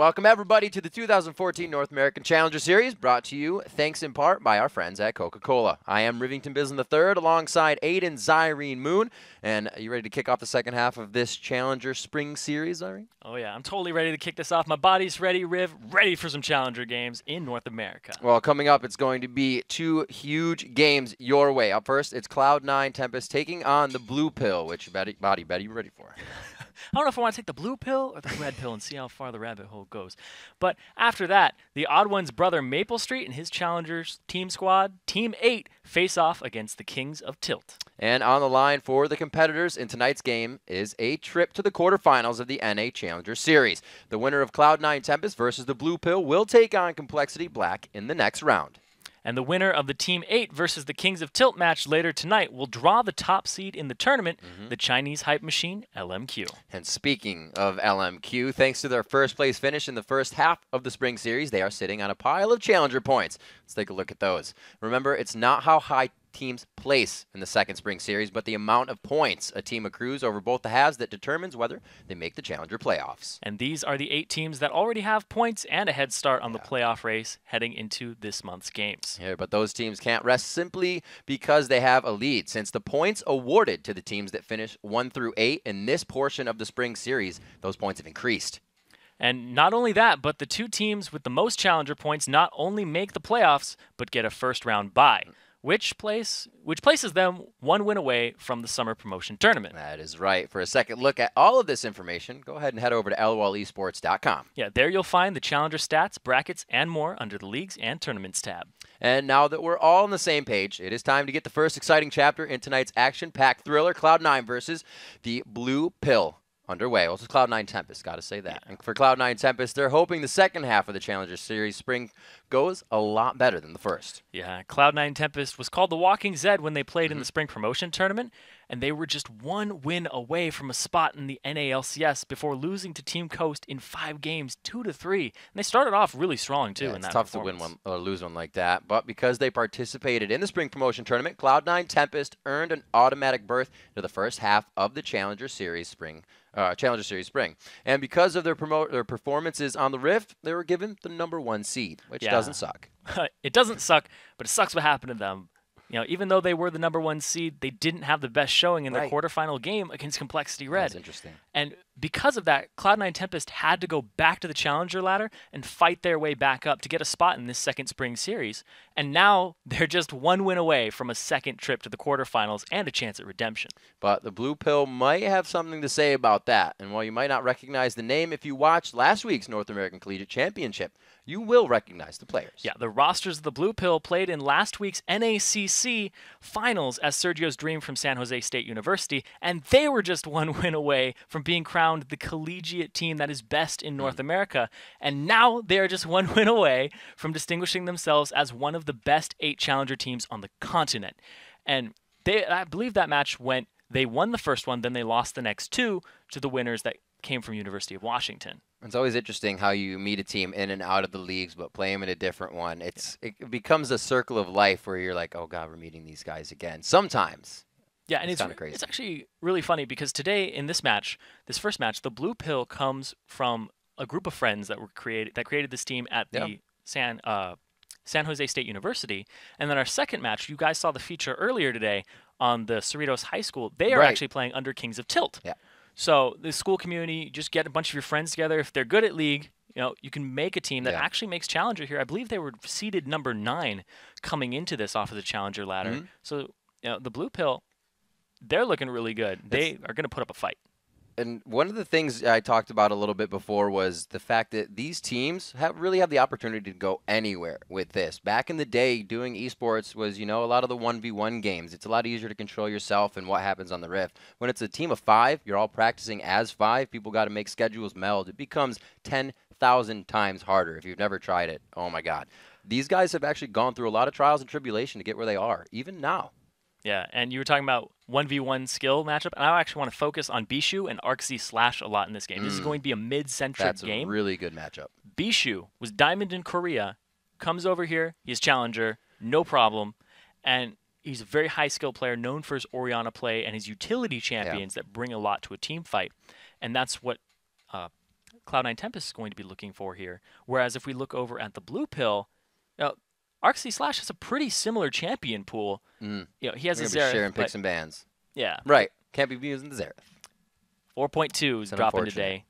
welcome everybody to the 2014 North American Challenger Series, brought to you thanks in part by our friends at Coca-Cola. I am Rivington Bisland III alongside Aiden Zyrene Moon. And are you ready to kick off the second half of this Challenger Spring Series, Zyrene? Oh yeah, I'm totally ready to kick this off. My body's ready, Riv, ready for some Challenger games in North America. Well, coming up, it's going to be two huge games your way. Up first, it's Cloud9 Tempest taking on the Blue Pill, which Betty, you ready for? I don't know if I want to take the blue pill or the red pill and see how far the rabbit hole goes. But after that, the Odd One's brother Maple Street and his challengers team squad, Team 8, face off against the Kings of Tilt. And on the line for the competitors in tonight's game is a trip to the quarterfinals of the NA Challenger Series. The winner of Cloud9 Tempest versus the Blue Pill will take on Complexity Black in the next round. And the winner of the Team 8 versus the Kings of Tilt match later tonight will draw the top seed in the tournament, the Chinese hype machine, LMQ. And speaking of LMQ, thanks to their first place finish in the first half of the Spring Series, they are sitting on a pile of Challenger points. Let's take a look at those. Remember, it's not how high teams place in the second Spring Series, but the amount of points a team accrues over both the halves that determines whether they make the Challenger playoffs. And these are the 8 teams that already have points and a head start on the playoff race heading into this month's games. Yeah, but those teams can't rest simply because they have a lead, since the points awarded to the teams that finish 1 through 8 in this portion of the Spring Series, those points have increased. And not only that, but the 2 teams with the most Challenger points not only make the playoffs, but get a first-round bye, which places them 1 win away from the summer promotion tournament. That is right. For a second look at all of this information, go ahead and head over to lolesports.com. Yeah, there you'll find the Challenger stats, brackets, and more under the Leagues and Tournaments tab. And now that we're all on the same page, it is time to get the first exciting chapter in tonight's action-packed thriller, Cloud9 versus the Blue Pill, underway. Well, it's Cloud9 Tempest, got to say that. And for Cloud9 Tempest, they're hoping the second half of the Challenger Series Spring goes a lot better than the first. Yeah, Cloud9 Tempest was called the Walking Zed when they played in the Spring Promotion Tournament, and they were just 1 win away from a spot in the NALCS before losing to Team Coast in 5 games, 2-3. And they started off really strong, too, in that it's tough to win one or lose one like that, but because they participated in the Spring Promotion Tournament, Cloud9 Tempest earned an automatic berth to the first half of the Challenger Series Spring. And because of their performances on the Rift, they were given the #1 seed, which doesn't suck. It doesn't suck, but it sucks what happened to them. You know, even though they were the #1 seed, they didn't have the best showing in their quarterfinal game against Complexity Red. That's interesting. And because of that, Cloud9 Tempest had to go back to the Challenger ladder and fight their way back up to get a spot in this second Spring Series. And now they're just 1 win away from a second trip to the quarterfinals and a chance at redemption. But the Blue Pill might have something to say about that. And while you might not recognize the name if you watched last week's North American Collegiate Championship, you will recognize the players. Yeah, the rosters of the Blue Pill played in last week's NACC finals as Sergio's Dream from San Jose State University, and they were just 1 win away from being crowned the collegiate team that is best in North America. And now they are just 1 win away from distinguishing themselves as one of the best 8 Challenger teams on the continent. And I believe that match went, they won the first one, then they lost the next 2 to the winners that came from University of Washington. It's always interesting how you meet a team in and out of the leagues, but play them in a different one. It becomes a circle of life where you're like, oh, God, we're meeting these guys again. Sometimes. Yeah, and it's kind of crazy. It's actually really funny because today in this match, this first match, the Blue Pill comes from a group of friends that created this team at the San Jose State University. And then our second match, you guys saw the feature earlier today on the Cerritos High School. They are actually playing under Kings of Tilt. Yeah. So the school community, just get a bunch of your friends together. If they're good at League, you know, you can make a team that actually makes Challenger here. I believe they were seeded #9 coming into this off of the Challenger ladder. So, you know, the Blue Pill, they're looking really good. They are going to put up a fight. And one of the things I talked about a little bit before was the fact that these teams really have the opportunity to go anywhere with this. Back in the day, doing esports was, you know, a lot of the 1v1 games. It's a lot easier to control yourself and what happens on the Rift. When it's a team of 5, you're all practicing as 5. People got to make schedules meld. It becomes 10,000 times harder if you've never tried it. Oh, my God. These guys have actually gone through a lot of trials and tribulation to get where they are, even now. Yeah, and you were talking about 1v1 skill matchup, and I actually want to focus on Bishu and ArcZ Slash a lot in this game. This is going to be a mid-centric game. That's a really good matchup. Bishu was Diamond in Korea, comes over here, he's Challenger, no problem, and he's a very high-skill player, known for his Orianna play and his utility champions that bring a lot to a team fight, and that's what Cloud9 Tempest is going to be looking for here. Whereas if we look over at the blue pill, Arxie Slash has a pretty similar champion pool. He has a Xerath, sharing picks and bans. Yeah. Right. Can't be using the Xerath. 4.2 is dropping today.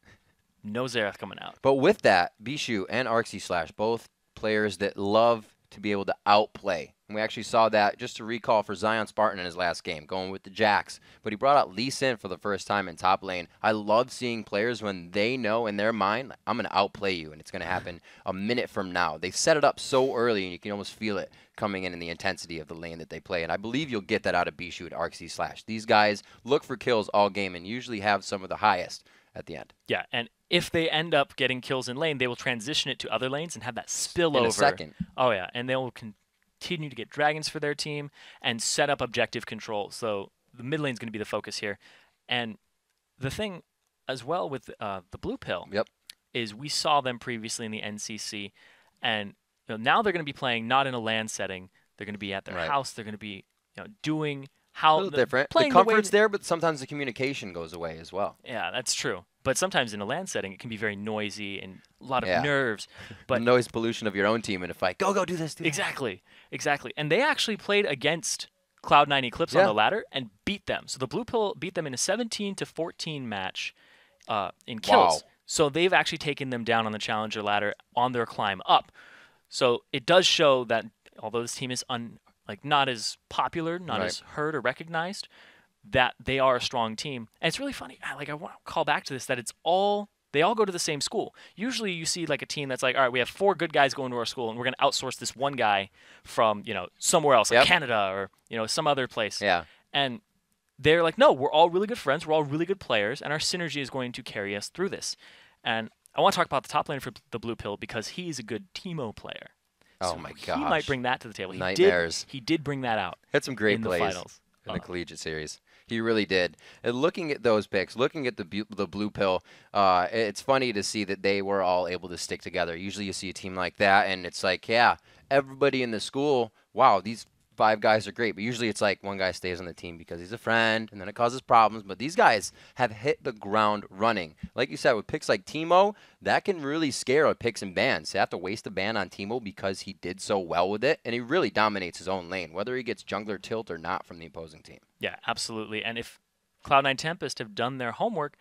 No Xerath coming out. But with that, Bishu and Arxie Slash, both players that love to be able to outplay. And we actually saw that, just to recall, for Zion Spartan in his last game, going with the Jax. But he brought out Lee Sin for the first time in top lane. I love seeing players when they know in their mind, I'm going to outplay you, and it's going to happen a minute from now. They set it up so early, and you can almost feel it coming in the intensity of the lane that they play. And I believe you'll get that out of Bishu at Arxie Slash. These guys look for kills all game and usually have some of the highest at the end. Yeah, and if they end up getting kills in lane, they will transition it to other lanes and have that spillover. In a second. Oh, yeah, and they will continue to get dragons for their team and set up objective control. So the mid lane is going to be the focus here. And the thing as well with the blue pill is we saw them previously in the NCC, and now they're going to be playing not in a LAN setting. They're going to be at their house. They're going to be doing how a little different. Playing the comfort's there, but sometimes the communication goes away as well. Yeah, that's true. But sometimes in a LAN setting, it can be very noisy and a lot of nerves. But the noise pollution of your own team in a fight. Go, do this. Exactly. And they actually played against Cloud9 Eclipse on the ladder and beat them. So the blue pill beat them in a 17-14 match in kills. Wow. So they've actually taken them down on the challenger ladder on their climb up. So it does show that although this team is not as popular, not as heard or recognized, that they are a strong team. And it's really funny. I want to call back to this, that they all go to the same school. Usually you see like a team that's like, all right, we have 4 good guys going to our school, and we're going to outsource this one guy from, somewhere else, like Canada or, some other place. Yeah. And they're like, no, we're all really good friends. We're all really good players, and our synergy is going to carry us through this. And I want to talk about the top laner for the blue pill because he's a good Teemo player. Oh, so my gosh. He might bring that to the table. Nightmares. He did bring that out. Had some great in plays the finals. in the collegiate series. He really did. And looking at those picks, looking at the blue pill, it's funny to see that they were all able to stick together. Usually you see a team like that, and it's like, yeah, everybody in the school, wow, these 5 guys are great. But usually it's like one guy stays on the team because he's a friend, and then it causes problems. But these guys have hit the ground running. Like you said, with picks like Teemo, that can really scare a picks and bans. They have to waste a ban on Teemo because he did so well with it, and he really dominates his own lane, whether he gets jungler tilt or not from the opposing team. Yeah, absolutely. And if Cloud9 Tempest have done their homework,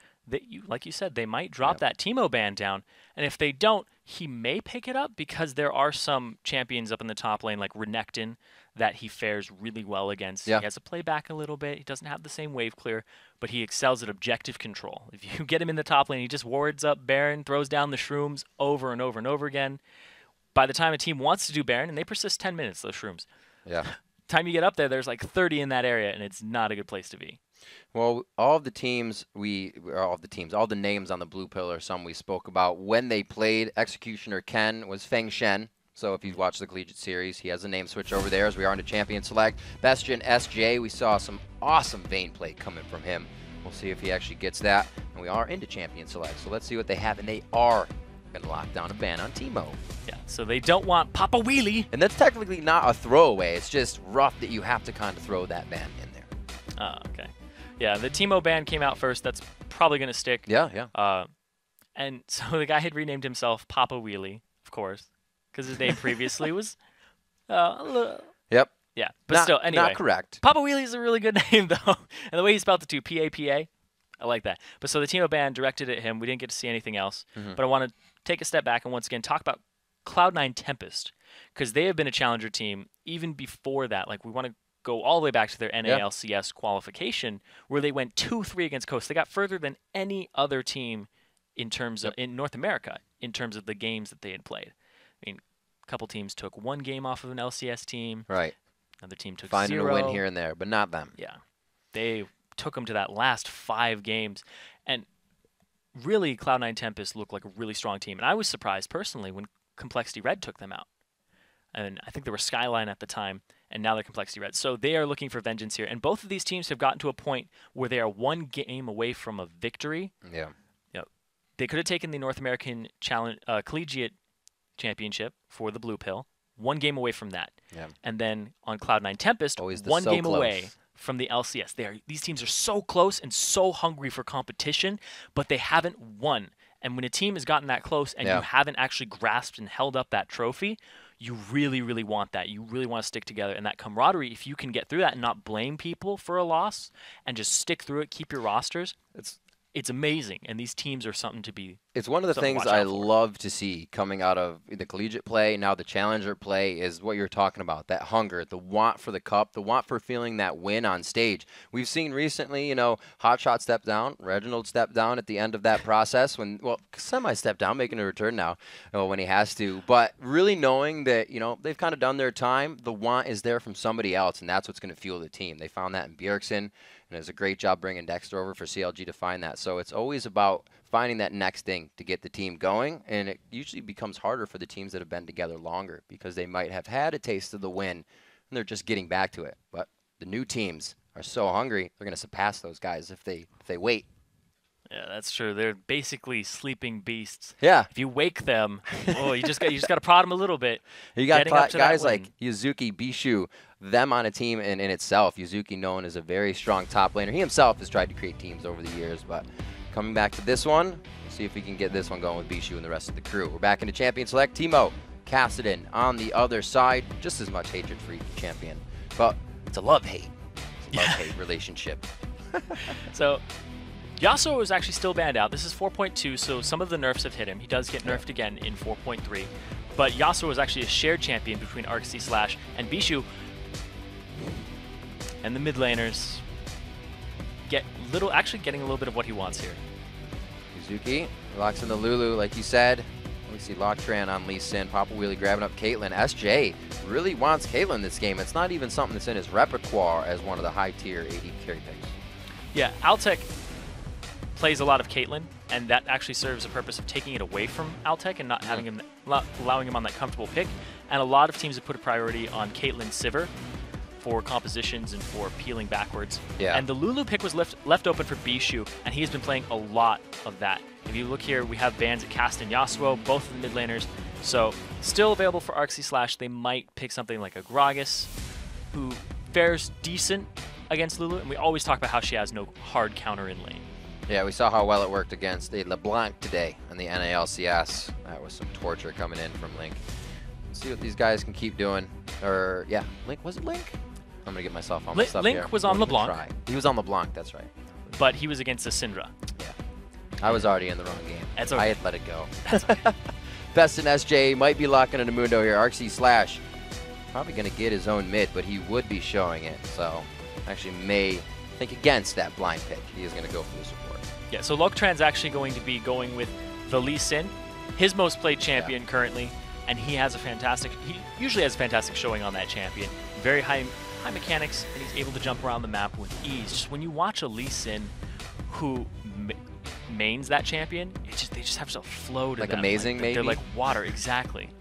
like you said, they might drop that Teemo ban down. And if they don't, he may pick it up because there are some champions up in the top lane like Renekton that he fares really well against. Yeah. He has to play back a little bit. He doesn't have the same wave clear, but he excels at objective control. If you get him in the top lane, he just wards up Baron, throws down the shrooms over and over and over again. By the time a team wants to do Baron, and they persist 10 minutes, those shrooms. Yeah. Time you get up there's like 30 in that area, and it's not a good place to be. Well, all the names on the blue pill are some we spoke about when they played. Executioner Ken was Feng Shen. So if you've watched the collegiate series, he has a name switch over there as we are into Champion Select. Bastion SJ, we saw some awesome Vayne play coming from him. We'll see if he actually gets that. And we are into Champion Select, so let's see what they have. And they are going to lock down a ban on Teemo. Yeah, so they don't want Papa Wheelie. And that's technically not a throwaway. It's just rough that you have to kind of throw that ban in there. Oh, okay. Yeah, the Teemo ban came out first. That's probably going to stick. Yeah. And so the guy had renamed himself Papa Wheelie, of course, because his name previously was a little... Yep. Yeah, but still, anyway. Not correct. Papa Wheelie is a really good name, though. And the way he spelled it, too, P-A-P-A, I like that. But so the Teemo ban directed at him. We didn't get to see anything else. But I want to take a step back and once again talk about Cloud9 Tempest, because they have been a challenger team even before that. Like, we want to go all the way back to their NALCS qualification, where they went 2-3 against Coast. They got further than any other team in terms of in North America in terms of the games that they had played. I mean, a couple teams took 1 game off of an LCS team. Right. Another team took Finding 0. a win here and there, but not them. Yeah. They took them to that last 5 games. And really, Cloud9 Tempest looked like a really strong team. And I was surprised, personally, when Complexity Red took them out. And I think they were Skyline at the time, and now they're Complexity Red. So they are looking for vengeance here. And both of these teams have gotten to a point where they are 1 game away from a victory. Yeah. They could have taken the North American Collegiate Championship for the blue pill, 1 game away from that. Yeah. And then on Cloud9 Tempest, Always 1 so game close. away from the LCS. These teams are so close and so hungry for competition, but they haven't won. And when a team has gotten that close and Yeah. you haven't actually grasped and held up that trophy, you really, really want that. You really want to stick together. And that camaraderie, if you can get through that and not blame people for a loss and just stick through it, keep your rosters, it's amazing. And these teams are something to be. It's one of the something to things watch I out for. love to see coming out of the collegiate play, now the challenger play, is what you're talking about, that hunger, the want for the cup, the want for feeling that win on stage. We've seen recently, you know, Hotshot step down, Reginald step down at the end of that process when, well, semi-step down, making a return now when he has to. But really knowing that, you know, they've kind of done their time, the want is there from somebody else, and that's what's going to fuel the team. They found that in Bjergsen. And it was a great job bringing Dexter over for CLG to find that. So it's always about finding that next thing to get the team going. And it usually becomes harder for the teams that have been together longer because they might have had a taste of the win and they're just getting back to it. But the new teams are so hungry, they're going to surpass those guys if they wait. Yeah, that's true. They're basically sleeping beasts. Yeah. If you wake them, oh, you just got to prod them a little bit. You got Getting up to that guys win. like Yuzuki, Bishu, them on a team in itself. Yuzuki known as a very strong top laner. He himself has tried to create teams over the years, but coming back to this one, we'll see if we can get this one going with Bishu and the rest of the crew. We're back into Champion Select. Timo Cassidy on the other side. Just as much hatred for each champion, but it's a love-hate. It's a love-hate relationship. So Yasuo is actually still banned out. This is 4.2, so some of the nerfs have hit him. He does get nerfed again in 4.3. But Yasuo is actually a shared champion between Arxi and Bishu. And the mid laners actually getting a little bit of what he wants here. Yuzuki locks in the Lulu, like you said. We see Locktran on Lee Sin. Papa Wheelie grabbing up Caitlyn. SJ really wants Caitlyn this game. It's not even something that's in his repertoire as one of the high-tier AD carry picks. Yeah, Altec plays a lot of Caitlyn, and that actually serves the purpose of taking it away from Altec and not having him, allowing him on that comfortable pick. And a lot of teams have put a priority on Caitlyn Sivir for compositions and for peeling backwards. Yeah. And the Lulu pick was left open for Bishu, and he has been playing a lot of that. If you look here, we have bans at Cast and Yasuo, both of the mid laners. So still available for Arxi/. They might pick something like a Gragas, who fares decent against Lulu, and we always talk about how she has no hard counter in lane. Yeah, we saw how well it worked against a LeBlanc today on the NALCS. That was some torture coming in from Link. Let's see what these guys can keep doing. Or, yeah, Link, was it Link? I'm going to get myself on my stuff Link here. was on LeBlanc. He was on LeBlanc, that's right. But he was against a Syndra. Yeah. I was already in the wrong game. That's okay. I had let it go. That's okay. Best in SJ might be locking into Mundo here. Arxi/. Probably going to get his own mid, but he would be showing it. So, actually may think against that blind pick. He is going to go for the support. Yeah, so Locktran's actually going to be going with the Lee Sin, his most played champion currently, and he usually has a fantastic showing on that champion. Very high mechanics, and he's able to jump around the map with ease. Just when you watch a Lee Sin who mains that champion, they just have such a flow to like them. amazing, like, maybe? They're like water, exactly.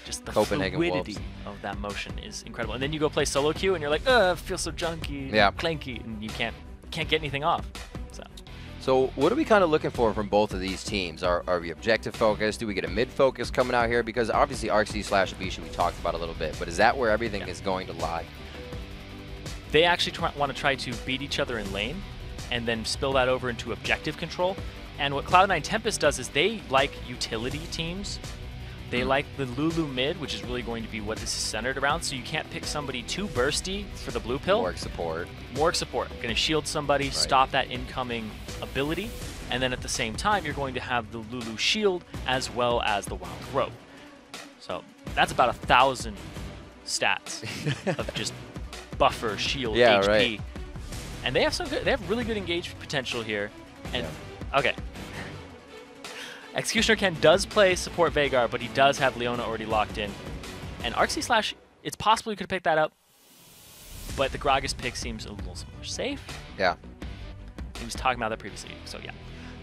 Just the Copenhagen fluidity Wolves. of that motion is incredible. And then you go play solo queue, and you're like, I feel so junky, Yeah. clanky, and you can't get anything off. So what are we kind of looking for from both of these teams? Are we objective focused? Do we get a mid focus coming out here? Because obviously Arxi/Bishu we talked about a little bit, but is that where everything is going to lie? They actually want to try to beat each other in lane and then spill that over into objective control. And what Cloud9 Tempest does is they like utility teams. They like the Lulu mid, which is really going to be what this is centered around. So you can't pick somebody too bursty for the blue pill. More support. More support. Going to shield somebody, stop that incoming ability, and then at the same time, you're going to have the Lulu shield as well as the Wild Rope. So that's about 1,000 stats of just buffer, shield, HP. Right. And they have really good engagement potential here. And okay. Executioner Ken does play support Veigar, but he does have Leona already locked in. And Arxi/, it's possible you could have picked that up, but the Gragas pick seems a little more safe. Yeah. He was talking about that previously, so yeah.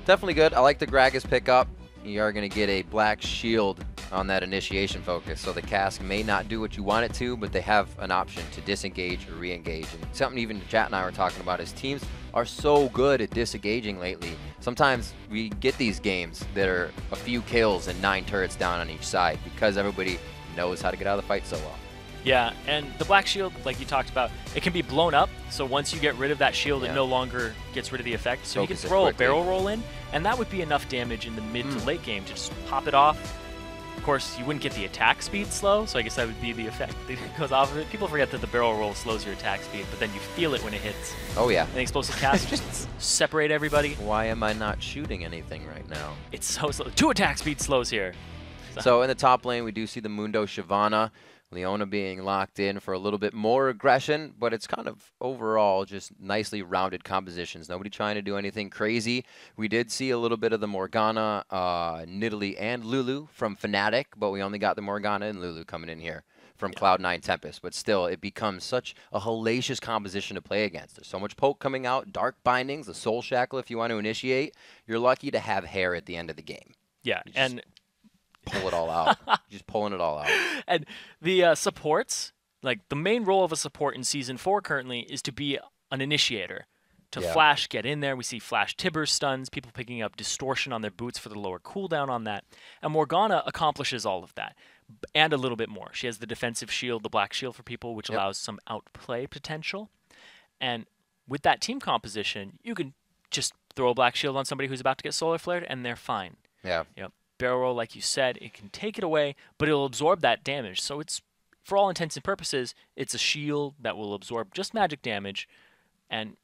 Definitely good. I like the Gragas pickup. You are going to get a black shield on that initiation focus, so the cask may not do what you want it to, but they have an option to disengage or re-engage. And something even Chat and I were talking about is teams are so good at disengaging lately. Sometimes we get these games that are a few kills and 9 turrets down on each side because everybody knows how to get out of the fight so well. Yeah, and the black shield, like you talked about, it can be blown up. So once you get rid of that shield, it no longer gets rid of the effect. So you can throw a barrel roll in, and that would be enough damage in the mid to late game to just pop it off. Of course, you wouldn't get the attack speed slow, so I guess that would be the effect that goes off of it. People forget that the barrel roll slows your attack speed, but then you feel it when it hits. Oh, yeah. And the explosive cast just separate everybody. Why am I not shooting anything right now? It's so slow. 2 attack speed slows here. So in the top lane, we do see the Mundo Shyvana. Leona being locked in for a little bit more aggression, but it's kind of overall just nicely rounded compositions. Nobody trying to do anything crazy. We did see a little bit of the Morgana, Nidalee, and Lulu from Fnatic, but we only got the Morgana and Lulu coming in here from Cloud9 Tempest. But still, it becomes such a hellacious composition to play against. There's so much poke coming out, dark bindings, the Soul Shackle if you want to initiate. You're lucky to have hair at the end of the game. Yeah, and pull it all out. Just pulling it all out. And the supports, like the main role of a support in Season 4 currently is to be an initiator. To flash, get in there. We see flash Tibber stuns, people picking up distortion on their boots for the lower cooldown on that. And Morgana accomplishes all of that, and a little bit more. She has the defensive shield, the black shield for people, which allows some outplay potential. And with that team composition, you can just throw a black shield on somebody who's about to get solar flared, and they're fine. Yeah. Yep. Barrel roll, like you said, it can take it away, but it'll absorb that damage. So it's, for all intents and purposes, it's a shield that will absorb just magic damage. And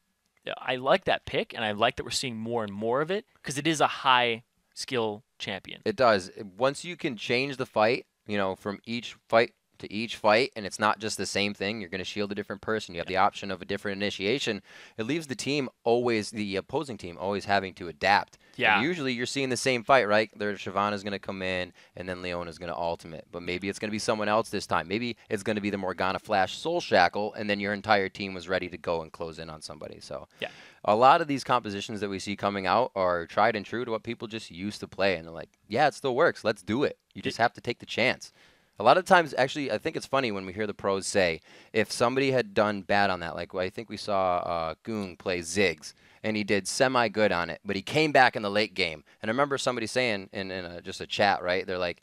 I like that pick, and I like that we're seeing more and more of it, because it is a high skill champion. It does. Once you can change the fight, you know, from each fight to each fight, and it's not just the same thing, you're going to shield a different person, you have the option of a different initiation, it leaves the team always, the opposing team, always having to adapt. Yeah. And usually you're seeing the same fight, right? There's Shyvana's going to come in, and then Leona's going to ultimate. But maybe it's going to be someone else this time. Maybe it's going to be the Morgana Flash Soul Shackle, and then your entire team was ready to go and close in on somebody. So yeah, a lot of these compositions that we see coming out are tried and true to what people just used to play. And they're like, yeah, it still works. Let's do it. You just have to take the chance. A lot of times, actually, I think it's funny when we hear the pros say, if somebody had done bad on that, like I think we saw Goong play Ziggs, and he did semi-good on it, but he came back in the late game. And I remember somebody saying in just a chat, right, they're like,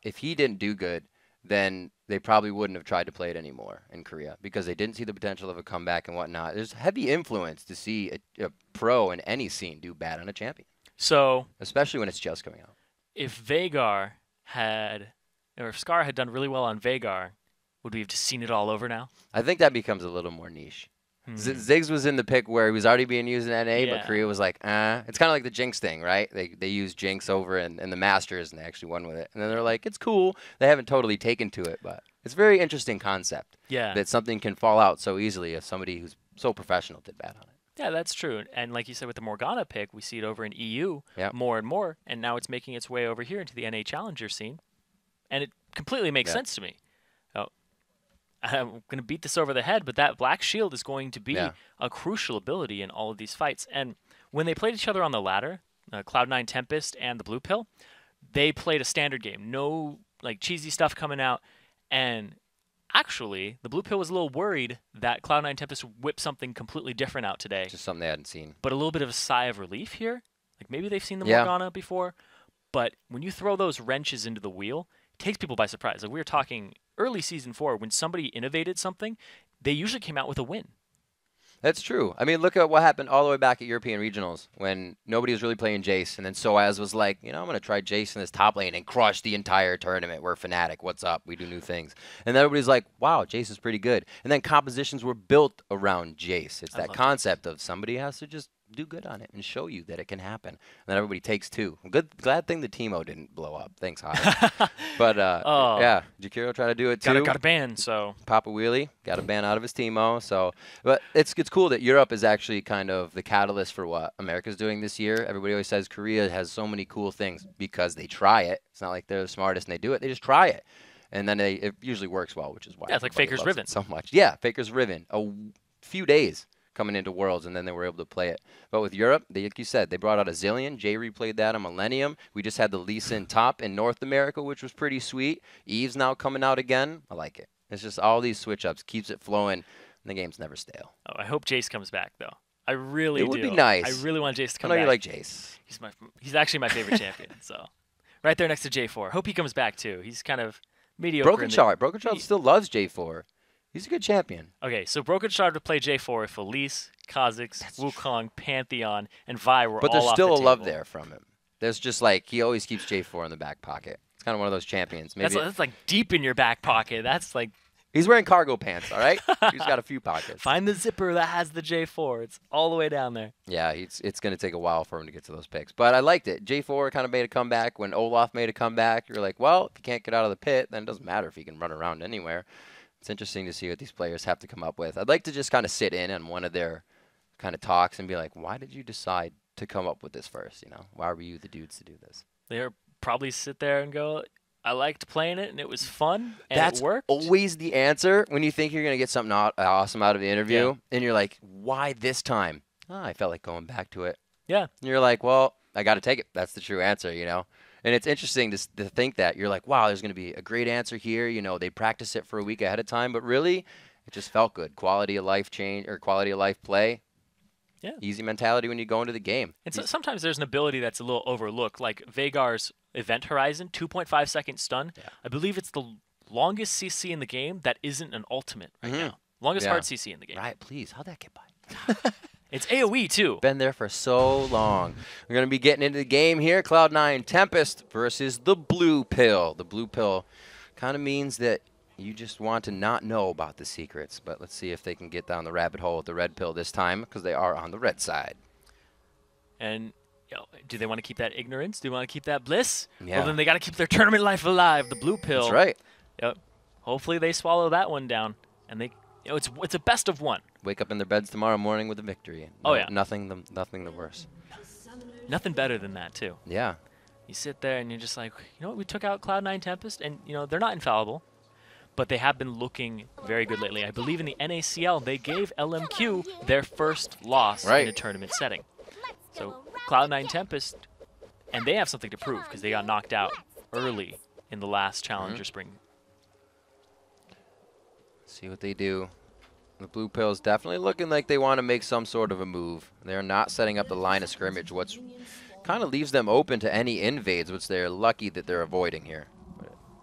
if he didn't do good, then they probably wouldn't have tried to play it anymore in Korea because they didn't see the potential of a comeback and whatnot. There's heavy influence to see a pro in any scene do bad on a champion. So, especially when it's just coming out. If Veigar had... or if Scar had done really well on Veigar, would we have just seen it all over now? I think that becomes a little more niche. Ziggs was in the pick where he was already being used in NA, but Korea was like, It's kind of like the Jinx thing, right? They used Jinx over in the Masters, and they actually won with it. And then they're like, it's cool. They haven't totally taken to it, but it's a very interesting concept. Yeah. That something can fall out so easily if somebody who's so professional did bad on it. Yeah, that's true. And like you said with the Morgana pick, we see it over in EU more and more, and now it's making its way over here into the NA Challenger scene. And it completely makes sense to me. I'm going to beat this over the head, but that Black Shield is going to be a crucial ability in all of these fights. And when they played each other on the ladder, Cloud9 Tempest and the Blue Pill, they played a standard game. No like cheesy stuff coming out. And actually, the Blue Pill was a little worried that Cloud9 Tempest whipped something completely different out today. Just something they hadn't seen. But a little bit of a sigh of relief here. Like maybe they've seen the Morgana before. But when you throw those wrenches into the wheel, it takes people by surprise. Like we were talking early Season 4, when somebody innovated something, they usually came out with a win. That's true. I mean, look at what happened all the way back at European Regionals when nobody was really playing Jace, and then Soaz was like, you know, I'm going to try Jace in this top lane and crush the entire tournament. We're Fnatic. What's up? We do new things. And then everybody's like, wow, Jace is pretty good. And then compositions were built around Jace. It's that concept of somebody has to just do good on it and show you that it can happen. And then everybody takes two. Glad thing the Teemo didn't blow up. Thanks, Hot. But yeah, Jakiro tried to do it too. Got a ban, so Papa Wheelie got a ban out of his Teemo. So, but it's cool that Europe is actually kind of the catalyst for what America's doing this year. Everybody always says Korea has so many cool things because they try it. It's not like they're the smartest and they do it. They just try it. And then it usually works well, which is why it's like Faker's Riven so much. Yeah, Faker's Riven. A few days coming into Worlds, and then they were able to play it. But with Europe, like you said, they brought out a Zillion. Jay replayed that on Millennium. We just had the Lee Sin top in North America, which was pretty sweet. Eve's now coming out again. I like it. It's just all these switch-ups keeps it flowing, and the game's never stale. Oh, I hope Jace comes back, though. I really do. It would be nice. I really want Jace to come back. I know you like Jace. He's actually my favorite champion, so right there next to J4. Hope he comes back, too. He's kind of mediocre. Broken Shard still loves J4. He's a good champion. Okay, so Broken Shard would play J4 if Elise, Kha'Zix, Wukong, Pantheon, and Vi were But all there's off still the a love table. there from him. There's just like, he always keeps J4 in the back pocket. It's kind of one of those champions. Maybe That's like deep in your back pocket. That's like... He's wearing cargo pants, all right? He's got a few pockets. Find the zipper that has the J4. It's all the way down there. Yeah, it's going to take a while for him to get to those picks. But I liked it. J4 kind of made a comeback. When Olaf made a comeback, you're like, well, if you can't get out of the pit, then it doesn't matter if he can run around anywhere. It's interesting to see what these players have to come up with. I'd like to just kind of sit in on one of their kind of talks and be like, why did you decide to come up with this first? You know, why were you the dudes to do this? They'll probably sit there and go, I liked playing it, and it was fun, and That's it worked. always the answer when you think you're going to get something awesome out of the interview, Yeah. and you're like, why this time? Oh, I felt like going back to it. Yeah. And you're like, well, I got to take it. That's the true answer, you know? And it's interesting to think that. You're like, wow, there's going to be a great answer here. You know, they practice it for a week ahead of time, but really, it just felt good. Quality of life change or quality of life play. Yeah. Easy mentality when you go into the game. And so sometimes there's an ability that's a little overlooked, like Veigar's Event Horizon, 2.5 second stun. Yeah. I believe it's the longest CC in the game that isn't an ultimate right now. Longest Yeah. hard CC in the game. Right, please. How'd that get by? It's AoE too. Been there for so long. We're going to be getting into the game here. Cloud9 Tempest versus the Blue Pill. The Blue Pill kind of means that you just want to not know about the secrets. But let's see if they can get down the rabbit hole with the Red Pill this time, because they are on the red side. And you know, do they want to keep that ignorance? Do they want to keep that bliss? Yeah. Well, then they got to keep their tournament life alive. The Blue Pill. That's right. Yep. Hopefully they swallow that one down, and they. You know, it's a best of one. Wake up in their beds tomorrow morning with a victory. Oh, yeah. Nothing the worse. Nothing better than that too. Yeah. You sit there and you're just like, you know what? We took out Cloud9 Tempest, and you know they're not infallible, but they have been looking very good lately. I believe in the NACL they gave LMQ their first loss in a tournament setting. So Cloud9 Tempest, and they have something to prove because they got knocked out early in the last Challenger Spring. See what they do. The Blue Pill's definitely looking like they want to make some sort of a move. They're not setting up the line of scrimmage, which kind of leaves them open to any invades, which they're lucky that they're avoiding here.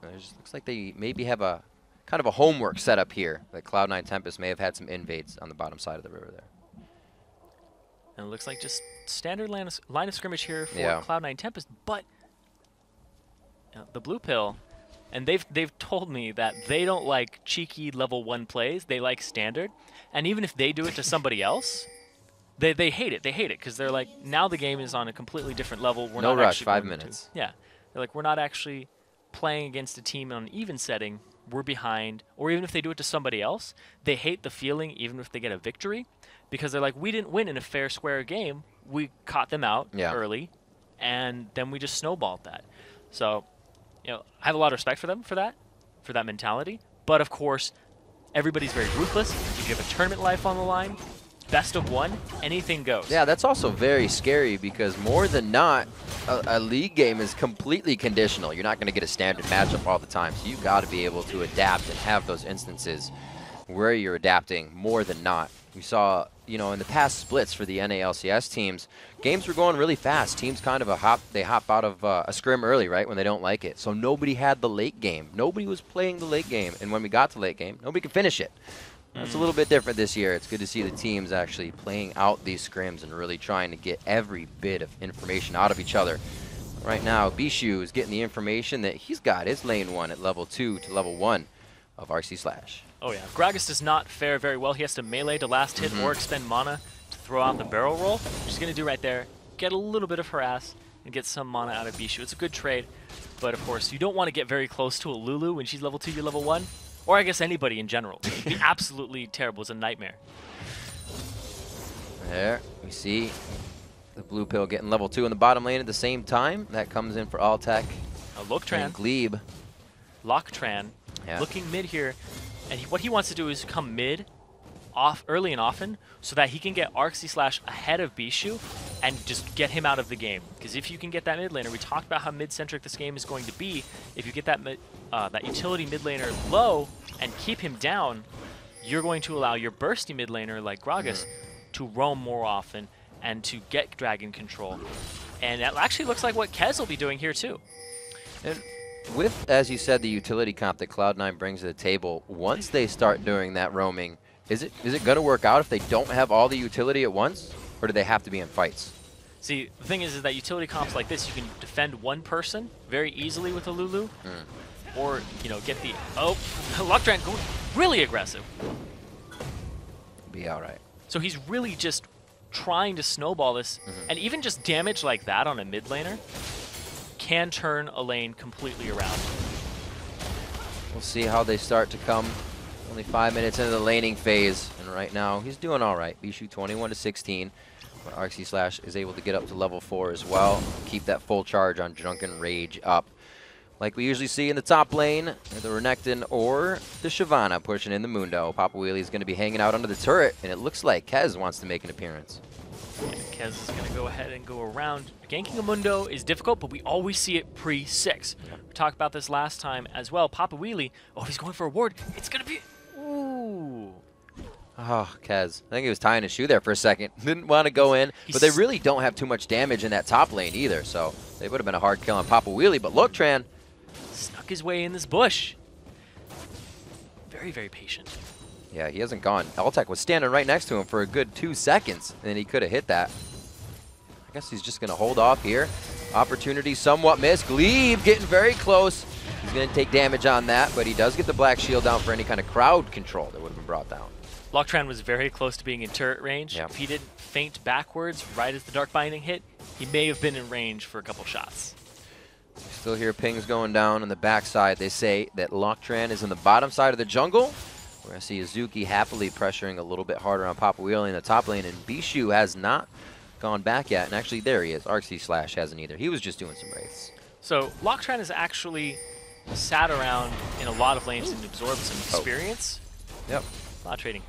But it just looks like they maybe have a kind of a homework set up here. That Cloud9 Tempest may have had some invades on the bottom side of the river there. And it looks like just standard line of scrimmage here for Yeah. Cloud9 Tempest, but the Blue Pill. And they've told me that they don't like cheeky level 1 plays. They like standard. And even if they do it to somebody else, they hate it. They hate it because they're like, now the game is on a completely different level. We're No not rush, actually 5 going to- minutes. Yeah. They're like, we're not actually playing against a team on an even setting. We're behind. Or even if they do it to somebody else, they hate the feeling even if they get a victory because they're like, we didn't win in a fair, square game. We caught them out early, and then we just snowballed that. So... You know, I have a lot of respect for them for that mentality. But of course, everybody's very ruthless. If you have a tournament life on the line, best of one, anything goes. Yeah, that's also very scary because more than not, a league game is completely conditional. You're not going to get a standard matchup all the time, so you've got to be able to adapt and have those instances where you're adapting more than not. We saw, you know, in the past splits for the NALCS teams, games were going really fast. Teams kind of hop out of a scrim early, right, when they don't like it. So nobody had the late game. Nobody was playing the late game. And when we got to late game, nobody could finish it. That's a little bit different this year. It's good to see the teams actually playing out these scrims and really trying to get every bit of information out of each other. Right now, Bishu is getting the information that he's got his lane 1 at level 2 to level 1 of RC/. Oh yeah, Gragas does not fare very well. He has to melee to last hit or expend mana to throw out the barrel roll. Which he's going to do right there. Get a little bit of harass and get some mana out of Bishu. It's a good trade, but of course you don't want to get very close to a Lulu when she's level 2, you're level 1. Or I guess anybody in general. It'd be absolutely terrible. It's a nightmare. There, we see the Blue Pill getting level 2 in the bottom lane at the same time. That comes in for Altec Loctran. and Glebe. Loctran looking mid here. And what he wants to do is come mid early and often so that he can get Arxie / ahead of Bishu and just get him out of the game. Because if you can get that mid laner, we talked about how mid-centric this game is going to be. If you get that that utility mid laner low and keep him down, you're going to allow your bursty mid laner like Gragas to roam more often and to get dragon control. And that actually looks like what Kez will be doing here too. And with, as you said, the utility comp that Cloud9 brings to the table, once they start doing that roaming, is it going to work out if they don't have all the utility at once, or do they have to be in fights? See, the thing is that utility comps like this, you can defend one person very easily with a Lulu, or, you know, get the, oh, Loctran going really aggressive. Be all right. So he's really just trying to snowball this, and even just damage like that on a mid laner can turn a lane completely around. We'll see how they start to come. Only 5 minutes into the laning phase, and right now he's doing all right. Bishu 21-16, but RxC is able to get up to level 4 as well. Keep that full charge on Drunken Rage up. Like we usually see in the top lane, the Renekton or the Shyvana pushing in the Mundo. Papa Wheelie is going to be hanging out under the turret, and it looks like Kez wants to make an appearance. Yeah, Kez is going to go ahead and go around. Ganking a Mundo is difficult, but we always see it pre-6. We talked about this last time as well. Papa Wheelie, oh, he's going for a ward. It's going to be, ooh. Oh, Kez. I think he was tying his shoe there for a second. Didn't want to go in, but they really don't have too much damage in that top lane either, so they would have been a hard kill on Papa Wheelie, but look, Tran. Snuck his way in this bush. Very, very patient. Yeah, he hasn't gone. Altec was standing right next to him for a good 2 seconds, and he could have hit that. I guess he's just going to hold off here. Opportunity somewhat missed. Glebe getting very close. He's going to take damage on that, but he does get the black shield down for any kind of crowd control that would have been brought down. Loctran was very close to being in turret range. Yep. If he didn't feint backwards right as the Dark Binding hit, he may have been in range for a couple shots. Still hear pings going down on the backside. They say that Loctran is in the bottom side of the jungle. We're going to see Azuki happily pressuring a little bit harder on Papa Wheelie in the top lane, and Bishu has not gone back yet. And actually, there he is. RxC hasn't either. He was just doing some wraiths. So Loctran has actually sat around in a lot of lanes and absorbed some experience. Yep. A lot of trading.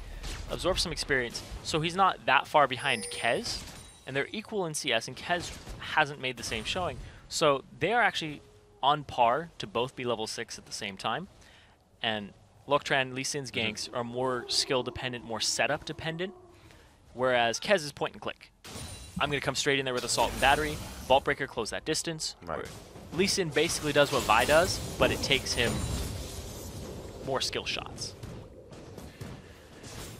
Absorbed some experience. So he's not that far behind Kez, and they're equal in CS, and Kez hasn't made the same showing. So they are actually on par to both be level 6 at the same time. And Loctran, Lee Sin's ganks are more skill dependent, more setup dependent, whereas Kez is point and click. I'm going to come straight in there with Assault and Battery, Vault Breaker, close that distance. Right. Lee Sin basically does what Vi does, but it takes him more skill shots.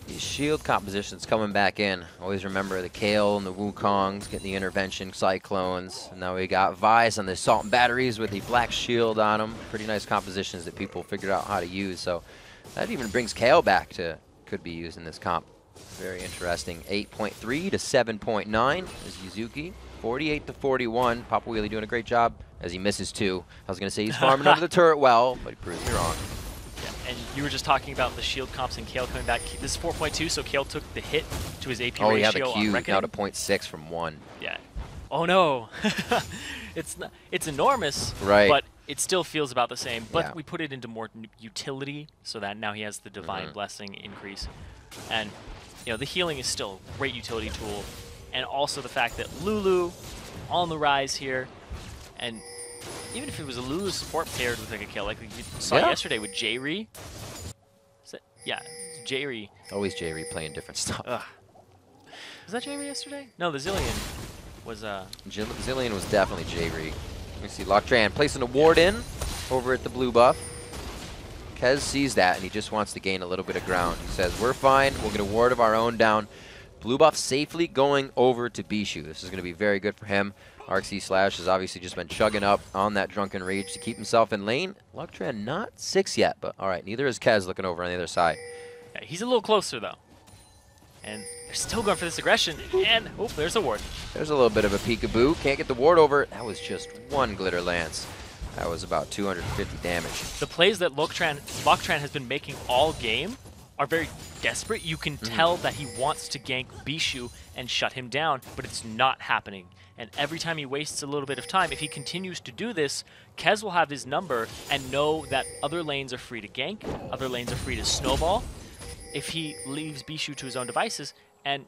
These shield compositions coming back in. Always remember the Kayle and the Wukongs getting the intervention cyclones. And now we got Vice on the assault and batteries with the black shield on them. Pretty nice compositions that people figured out how to use. So that even brings Kayle back to could be used in this comp. Very interesting. 8.3 to 7.9 is Yuzuki. 48 to 41. Papa Wheelie doing a great job as he misses 2. I was going to say he's farming under the turret well, but he proves me wrong. And you were just talking about the shield comps and Kayle coming back. This is 4.2, so Kayle took the hit to his AP oh, ratio yeah, the Q on Reckoning. now to 0.6 from 1. Yeah. Oh no. It's enormous, right, but it still feels about the same. But yeah, we put it into more utility so that now he has the Divine Blessing increase. And you know, the healing is still a great utility tool. And also the fact that Lulu on the rise here, and even if it was a Lulu support paired with like a kill, like we saw yesterday with J-Ree. Yeah, J-Ree. Always J-Ree playing different stuff. Ugh. Was that J-Ree yesterday? No, the Zillion was Zillion was definitely J-Ree. Let me see, Loctran placing a ward in over at the blue buff. Kez sees that and he just wants to gain a little bit of ground. He says, we're fine, we'll get a ward of our own down. Blue buff safely going over to Bishu. This is going to be very good for him. RxC has obviously just been chugging up on that Drunken Rage to keep himself in lane. Loctran not 6 yet, but all right, neither is Kez looking over on the other side. Yeah, he's a little closer though. And they're still going for this aggression, and oh, there's a ward. There's a little bit of a peekaboo. Can't get the ward over. That was just one Glitter Lance. That was about 250 damage. The plays that Loctran has been making all game are very desperate. You can tell that he wants to gank Bishu and shut him down, but it's not happening. And every time he wastes a little bit of time, if he continues to do this, Kez will have his number and know that other lanes are free to gank, other lanes are free to snowball. If he leaves Bishu to his own devices, and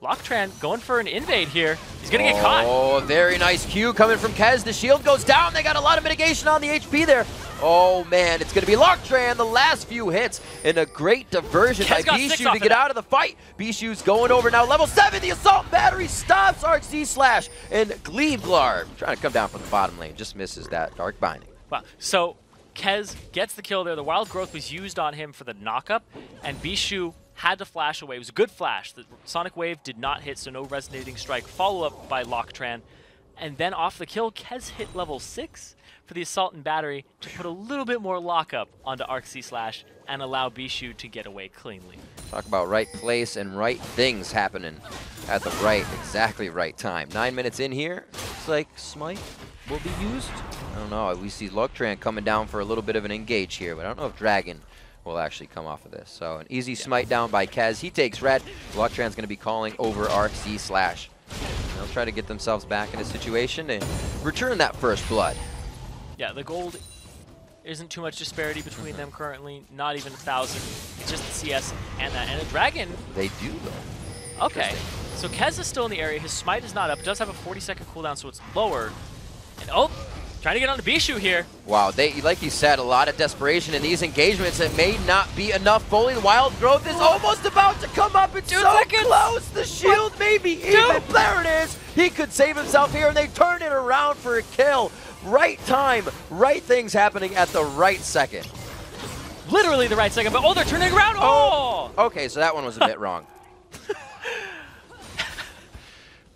Loctran going for an invade here. He's going to get caught. Oh, very nice Q coming from Kez. The shield goes down. They got a lot of mitigation on the HP there. Oh, man, it's going to be Loctran the last few hits and a great diversion by Bishu to get out of the fight. Bishu's going over now. Level 7, the Assault Battery stops RxC and Glebe Glarb trying to come down from the bottom lane. Just misses that Dark Binding. Wow. So Kez gets the kill there. The Wild Growth was used on him for the knockup, and Bishu had to flash away. It was a good flash. The Sonic Wave did not hit, so no resonating strike. Follow-up by Locktran. And then off the kill, Kez hit level 6 for the Assault and Battery to put a little bit more lockup onto Arc-C Slash and allow Bishu to get away cleanly. Talk about right place and right things happening at the exactly right time. 9 minutes in here. Looks like Smite will be used. I don't know. We see Locktran coming down for a little bit of an engage here, but I don't know if Dragon will actually come off of this. So an easy smite down by Kez. He takes red. Locktran's going to be calling over Arc-C Slash. They'll try to get themselves back in a situation and return that first blood. Yeah, the gold isn't too much disparity between them currently. Not even 1,000. It's just the CS and that. And a Dragon. They do, though. Okay. So Kez is still in the area. His smite is not up. It does have a 40-second cooldown, so it's lower. And oh, trying to get onto Bishu here. Wow, like you said, a lot of desperation in these engagements. It may not be enough fully. The Wild Growth is almost about to come up. It's so close. The shield maybe even. There it is. He could save himself here, and they turn it around for a kill. Right time, right things happening at the right second. Literally the right second, but oh, they're turning around. Oh! Okay, so that one was a bit wrong.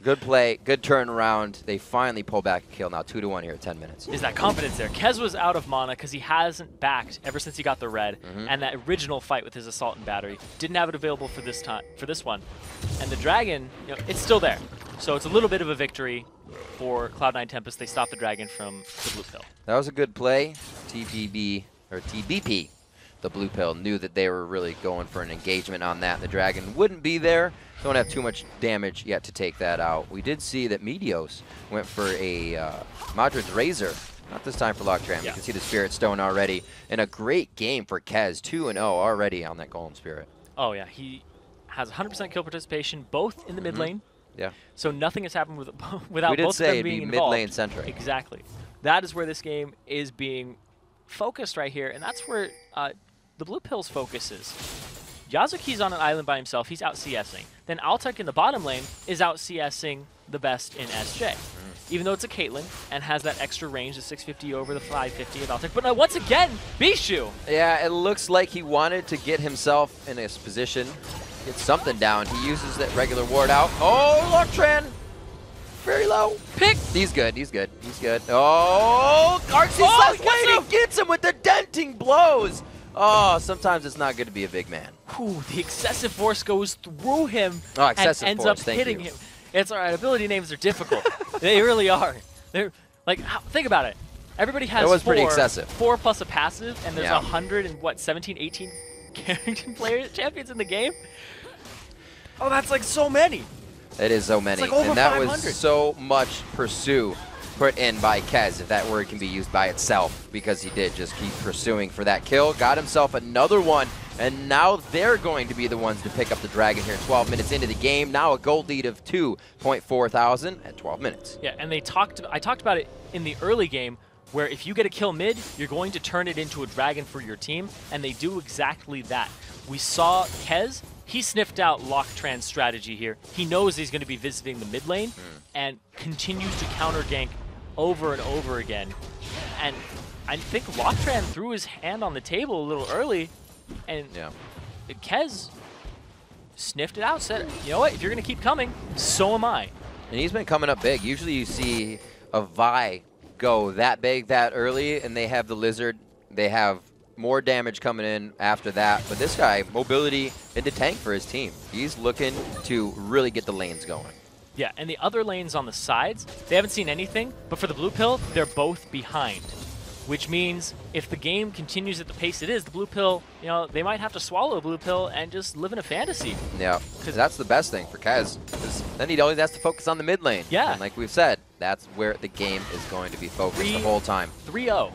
Good play, good turnaround. They finally pull back a kill. Now 2-1 here at 10 minutes. Is that confidence there? Kez was out of mana because he hasn't backed ever since he got the red. And that original fight with his Assault and Battery didn't have it available for this time, for this one. And the Dragon, you know, it's still there. So it's a little bit of a victory for Cloud9 Tempest. They stopped the Dragon from the blue pill. That was a good play. TBP, the blue pill, knew that they were really going for an engagement on that. The Dragon wouldn't be there. Don't have too much damage yet to take that out. We did see that Meteos went for a Madrid's Razor. Not this time for Locktran. You can see the Spirit Stone already. And a great game for Kez. 2-0 already on that Golem Spirit. Oh, yeah. He has 100% kill participation, both in the mid lane. Yeah. So nothing has happened without both of them being involved. Mid lane centric. Exactly. That is where this game is being focused right here, and that's where the blue pill's focus is. Yazuki's on an island by himself. He's out CSing. Then Altek in the bottom lane is out CSing the best in SJ. Even though it's a Caitlyn and has that extra range, the 650 over the 550 of Altek. But now, once again, Bishu! Yeah, it looks like he wanted to get himself in his position, get something down. He uses that regular ward out. Oh, Locktran! Very low. Pick! He's good, he's good, he's good. Oh, Arc-C Slash waiting, gets him with the denting blows! Oh, sometimes it's not good to be a big man. Ooh, the excessive force goes through him and ends up hitting him. It's all right. Ability names are difficult. They really are. They're like, think about it. Everybody has pretty excessive. 4 plus a passive, and there's 100 and what, 17, 18 champions in the game. Oh, that's like so many. It is so many, like over and that 500. was so much pursue put in by Kez, if that word can be used by itself, because he did just keep pursuing for that kill. Got himself another one, and now they're going to be the ones to pick up the Dragon here 12 minutes into the game. Now a gold lead of 2.4 thousand at 12 minutes. Yeah, and I talked about it in the early game, where if you get a kill mid, you're going to turn it into a Dragon for your team, and they do exactly that. We saw Kez, he sniffed out Locktran's strategy here. He knows he's going to be visiting the mid lane and continues to counter gank over and over again. And I think Locktran threw his hand on the table a little early, and Kez sniffed it out, said, you know what, if you're going to keep coming, so am I. And he's been coming up big. Usually you see a Vi go that big that early, and they have the Lizard. They have more damage coming in after that. But this guy, mobility into tank for his team. He's looking to really get the lanes going. Yeah, and the other lanes on the sides, they haven't seen anything, but for the blue pill, they're both behind. Which means if the game continues at the pace it is, the blue pill, you know, they might have to swallow a blue pill and just live in a fantasy. Yeah, because that's the best thing for Kez. Then he always has to focus on the mid lane. Yeah. And like we've said, that's where the game is going to be focused the whole time. 3-0.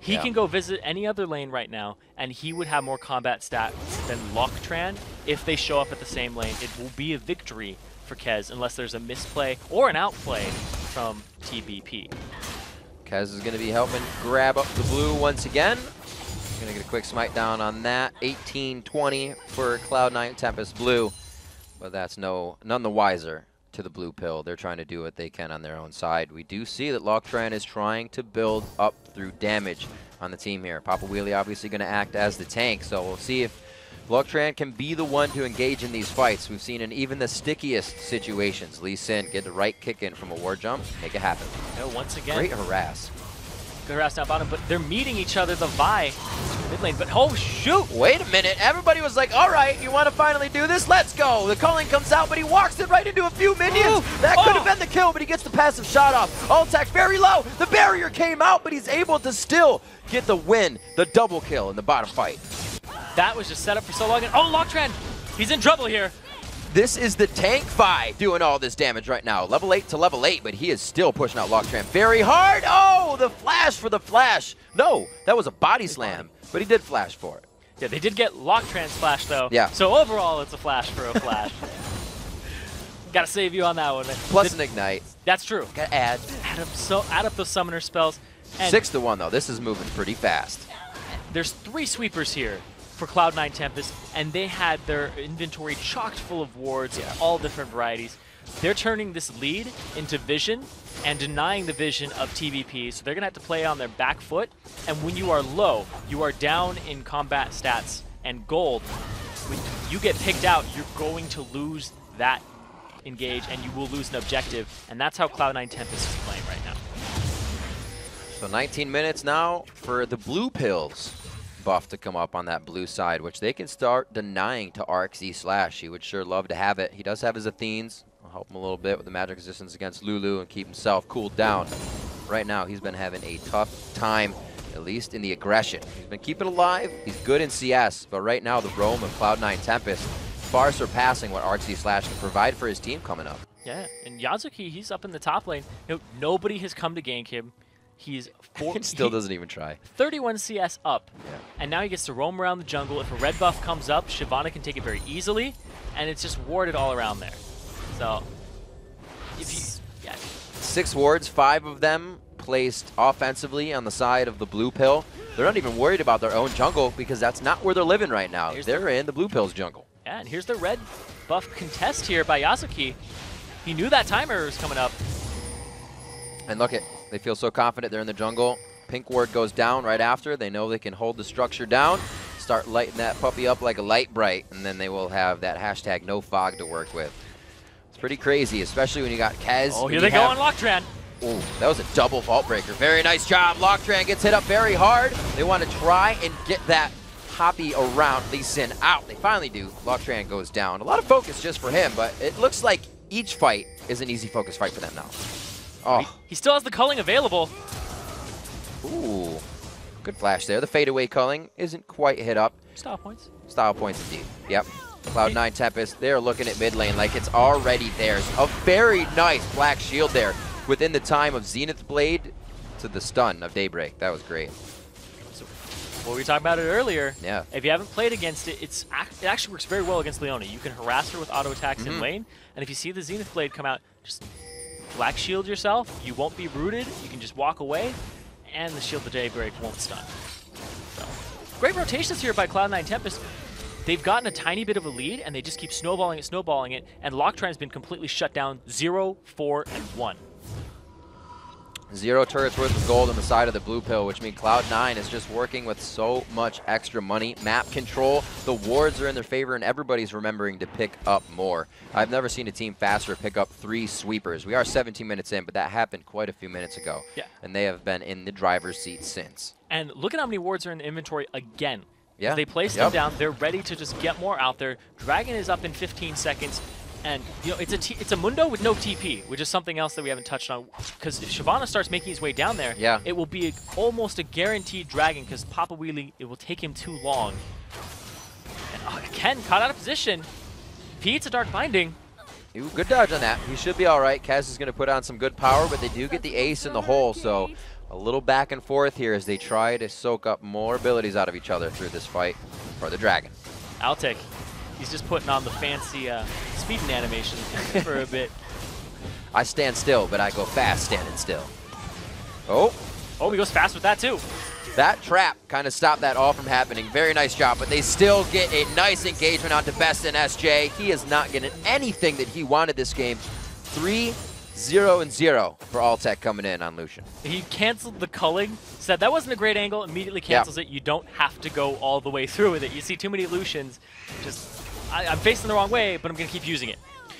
He can go visit any other lane right now, and he would have more combat stats than Locktran if they show up at the same lane. It will be a victory for Kez unless there's a misplay or an outplay from TBP. Kez is going to be helping grab up the blue once again. Going to get a quick smite down on that. 18-20 for Cloud9 Tempest Blue, but that's none the wiser to the blue pill. They're trying to do what they can on their own side. We do see that Loctran is trying to build up through damage on the team here. Papa Wheelie obviously going to act as the tank, so we'll see if Loctran can be the one to engage in these fights. We've seen in even the stickiest situations, Lee Sin get the right kick in from a ward jump, make it happen. Once again, great harass. Good harass down bottom, but they're meeting each other, the Vi mid lane. But oh shoot! Wait a minute, everybody was like, all right, you want to finally do this? Let's go. The culling comes out, but he walks it right into a few minions. Ooh. That could have been the kill, but he gets the passive shot off. Ultec very low. The barrier came out, but he's able to still get the win, the double kill in the bottom fight. That was just set up for so long. And oh, Loctran, he's in trouble here. This is the tank Vi doing all this damage right now. Level 8 to level 8, but he is still pushing out Loctran very hard. Oh, the flash for the flash. No, that was a body slam, but he did flash for it. Yeah, they did get Loctran's flash, though. Yeah. So overall, it's a flash for a flash. Gotta save you on that one. Plus an ignite. That's true. Gotta add. Add up those summoner spells. And 6 to 1, though. This is moving pretty fast. There's 3 sweepers here for Cloud9 Tempest, and they had their inventory chocked full of wards of all different varieties. They're turning this lead into vision and denying the vision of TBP, so they're going to have to play on their back foot. And when you are low, you are down in combat stats and gold, when you get picked out, you're going to lose that engage and you will lose an objective, and that's how Cloud9 Tempest is playing right now. So 19 minutes now for the blue pills buff to come up on that blue side, which they can start denying to RxE Slash. He would sure love to have it. He does have his Athenes. I'll help him a little bit with the magic resistance against Lulu and keep himself cooled down. Right now, he's been having a tough time, at least in the aggression. He's been keeping alive. He's good in CS, but right now the roam of Cloud9 Tempest far surpassing what RxE Slash can provide for his team coming up. Yeah, and Yazuki, he's up in the top lane. You know, nobody has come to gank him. He's still doesn't even try. 31 CS up, yeah. And now he gets to roam around the jungle. If a red buff comes up, Shyvana can take it very easily, and it's just warded all around there. So, if you, 6 wards, 5 of them placed offensively on the side of the blue pill. They're not even worried about their own jungle because that's not where they're living right now. They're in the blue pill's jungle. Yeah, and here's the red buff contest here by Yazuki. He knew that timer was coming up. And look, they feel so confident they're in the jungle. Pink ward goes down right after. They know they can hold the structure down, start lighting that puppy up like a light bright, and then they will have that hashtag no fog to work with. It's pretty crazy, especially when you got Kez. Oh, here they go on Loctran. Oh, that was a double vault breaker. Very nice job. Loctran gets hit up very hard. They want to try and get that Hoppy around Lee Sin out. They finally do. Loctran goes down. A lot of focus just for him, but it looks like each fight is an easy focus fight for them now. Oh. He still has the culling available. Ooh, good flash there. The fadeaway culling isn't quite hit up. Style points. Style points indeed. Yep. Cloud9 Tempest, they're looking at mid lane like it's already theirs. A very nice black shield there within the time of Zenith Blade to the stun of Daybreak. That was great. So, well, we were talking about it earlier. Yeah. If you haven't played against it, it actually works very well against Leona. You can harass her with auto attacks in lane, and if you see the Zenith Blade come out, just black shield yourself. You won't be rooted. You can just walk away, and the shield of Daybreak won't stun. So, great rotations here by Cloud9 Tempest. They've gotten a tiny bit of a lead, and they just keep snowballing it, and Loctran has been completely shut down 0, 4, and 1. 0 turrets worth of gold on the side of the blue pill, which means Cloud9 is just working with so much extra money. Map control, the wards are in their favor, and everybody's remembering to pick up more. I've never seen a team faster pick up 3 sweepers. We are 17 minutes in, but that happened quite a few minutes ago. Yeah. And they have been in the driver's seat since. And look at how many wards are in the inventory again. Yeah. They place them down. They're ready to just get more out there. Dragon is up in 15 seconds. And, you know, it's a Mundo with no TP, which is something else that we haven't touched on. Because if Shyvana starts making his way down there, it will be almost a guaranteed Dragon, because Papa Wheelie, it will take him too long. And Ken caught out of position. Pete's a Dark Binding. Ooh, good dodge on that. He should be all right. Kaz is going to put on some good power, but they do get the ace in the hole, so a little back and forth here as they try to soak up more abilities out of each other through this fight for the Dragon. Altic, he's just putting on the fancy speeding animation for a bit. I stand still, but I go fast standing still. Oh, he goes fast with that too. That trap kind of stopped that all from happening. Very nice job, but they still get a nice engagement onto Best in SJ. He is not getting anything that he wanted this game. 3, 0, and 0 for Alltech coming in on Lucian. He canceled the culling, said that wasn't a great angle, immediately cancels it. You don't have to go all the way through with it. You see too many Lucians, I'm facing the wrong way, but I'm going to keep using it.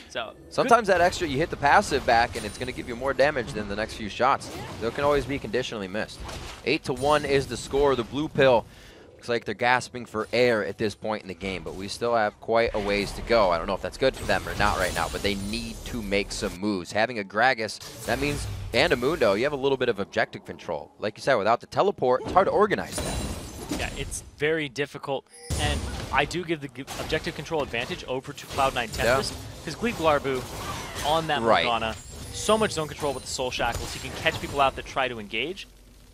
So sometimes that extra, you hit the passive back, and it's going to give you more damage than the next few shots. So it can always be conditionally missed. 8-1 is the score. The blue pill looks like they're gasping for air at this point in the game, but we still have quite a ways to go. I don't know if that's good for them or not right now, but they need to make some moves. Having a Gragas, that means, and a Mundo, you have a little bit of objective control. Like you said, without the teleport, it's hard to organize that. Yeah, it's very difficult, and I do give the objective control advantage over to Cloud9 Tempest, because Glebe Glarbu on that Morgana, so much zone control with the Soul Shackles, he can catch people out that try to engage,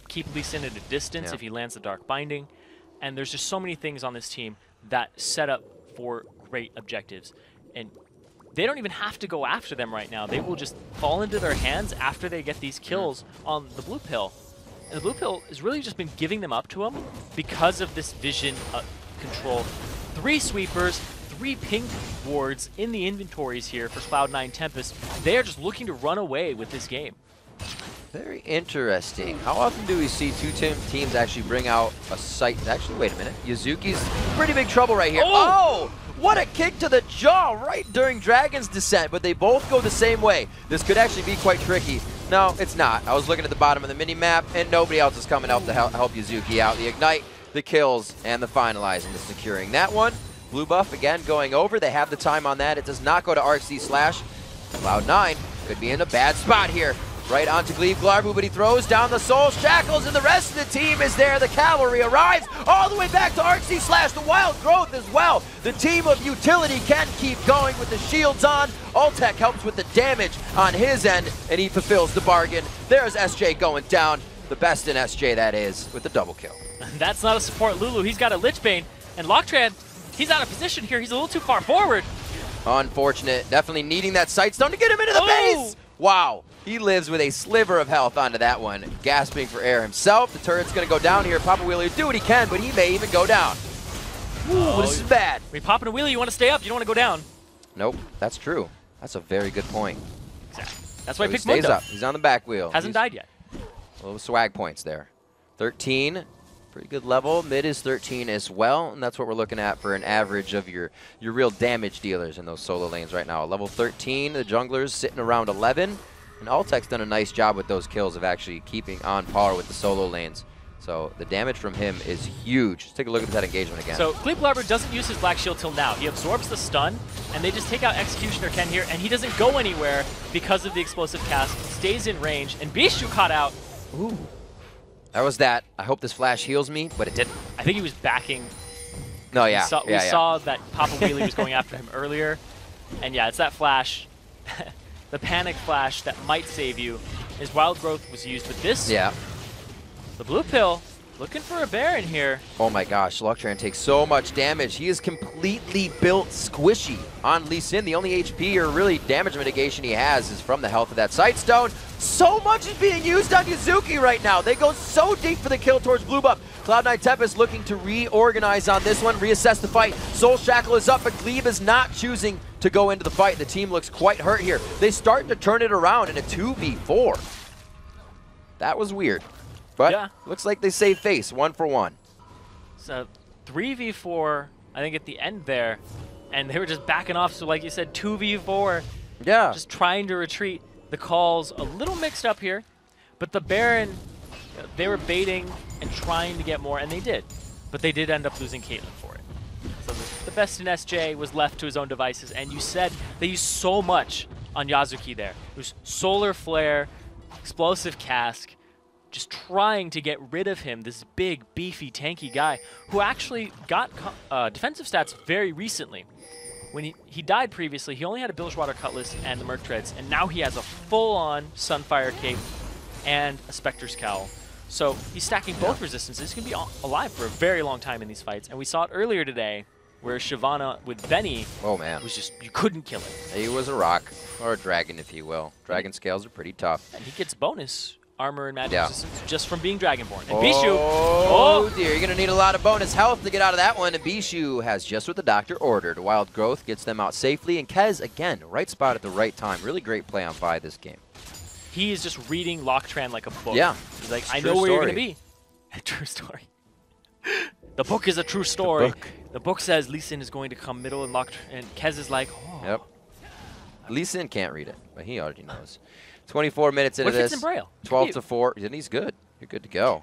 keep Lee Sin at a distance if he lands the Dark Binding, and there's just so many things on this team that set up for great objectives, and they don't even have to go after them right now. They will just fall into their hands after they get these kills on the blue pill. And the blue pill has really just been giving them up to him because of this vision control. 3 sweepers, 3 pink wards in the inventories here for Cloud9 Tempest. They are just looking to run away with this game. Very interesting. How often do we see two teams actually bring out a sight? Actually, wait a minute. Yuzuki's pretty big trouble right here. Oh! What a kick to the jaw right during Dragon's descent, but they both go the same way. This could actually be quite tricky. No, it's not. I was looking at the bottom of the mini-map, and nobody else is coming out to help Yuzuki out. The Ignite, the kills, and the finalizing, the securing that one. Blue buff, again, going over. They have the time on that. It does not go to RC Slash. Cloud9 could be in a bad spot here. Right onto Glebe Glarbu, but he throws down the Soul Shackles, and the rest of the team is there. The cavalry arrives all the way back to RC Slash, the Wild Growth as well. The team of utility can keep going with the shields on. Alltech helps with the damage on his end, and he fulfills the bargain. There's SJ going down, the best in SJ that is, with the double kill. That's not a support Lulu. He's got a Lich Bane, and Locktran, he's out of position here. He's a little too far forward. Unfortunate. Definitely needing that Sightstone to get him into the base. Wow. He lives with a sliver of health onto that one, gasping for air himself. The turret's going to go down here. Papa Wheeler do what he can, but he may even go down. Ooh, this is bad. When you pop in a wheelie, you want to stay up. You don't want to go down. Nope, that's true. That's a very good point. Exactly. That's why So I picked he stays Mundo. up. He's on the back wheel. Hasn't died yet. Little swag points there. 13, pretty good level. Mid is 13 as well, and that's what we're looking at for an average of your real damage dealers in those solo lanes right now. Level 13, the junglers sitting around 11. And Alltech's done a nice job with those kills of actually keeping on par with the solo lanes. So the damage from him is huge. Let's take a look at that engagement again. So Glebe Glarbu doesn't use his Black Shield till now. He absorbs the stun, and they just take out Executioner Ken here, and he doesn't go anywhere because of the explosive cast. Stays in range, and Bishu caught out. Ooh. That was that. I hope this flash heals me, but it didn't. I think he was backing. No, yeah. We saw that Papa Wheelie was going after him earlier. And yeah, it's that flash. The panic flash that might save you. His Wild Growth was used with this. Yeah. The blue pill, looking for a Baron here. Oh my gosh, Locktran takes so much damage. He is completely built squishy on Lee Sin. The only HP or really damage mitigation he has is from the health of that Sightstone. So much is being used on Yuzuki right now. They go so deep for the kill towards blue buff. Cloud9 Tempest looking to reorganize on this one, reassess the fight. Soul Shackle is up, but Glebe is not choosing to go into the fight. The team looks quite hurt here. They start to turn it around in a 2v4. That was weird. But looks like they save face, 1 for 1. So 3v4, I think at the end there, and they were just backing off. So like you said, 2v4. Yeah. Just trying to retreat. The calls a little mixed up here, but the Baron, they were baiting and trying to get more, and they did. But they did end up losing Caitlyn for it. So the best in SJ was left to his own devices, and you said they used so much on Yazuki there. It was Solar Flare, Explosive Cask, just trying to get rid of him, this big, beefy, tanky guy who actually got defensive stats very recently. When he died previously, he only had a Bilgewater Cutlass and the Merc Treads, and now he has a full-on Sunfire Cape and a Spectre's Cowl. So he's stacking both resistances. He's going to be alive for a very long time in these fights. And we saw it earlier today where Shyvana with Benny was just, you couldn't kill him. He was a rock, or a dragon if you will. Dragon scales are pretty tough. And he gets bonus armor and magic Yeah. just from being Dragonborn. And Bishu, oh dear, you're going to need a lot of bonus health to get out of that one. And Bishu has just what the doctor ordered. Wild Growth gets them out safely. And Kez, again, right spot at the right time. Really great play on Vi this game. he is just reading Locktran like a book. Yeah. He's like, It's I true know where you're story. going to be. A true story. The book is a true story. The book says Lee Sin is going to come middle and Locktran, and Kez is like, oh. Yep. Lee Sin can't read it, but he already knows. 24 minutes into What if it's this. in Braille? 12-4. Then he's good. You're good to go.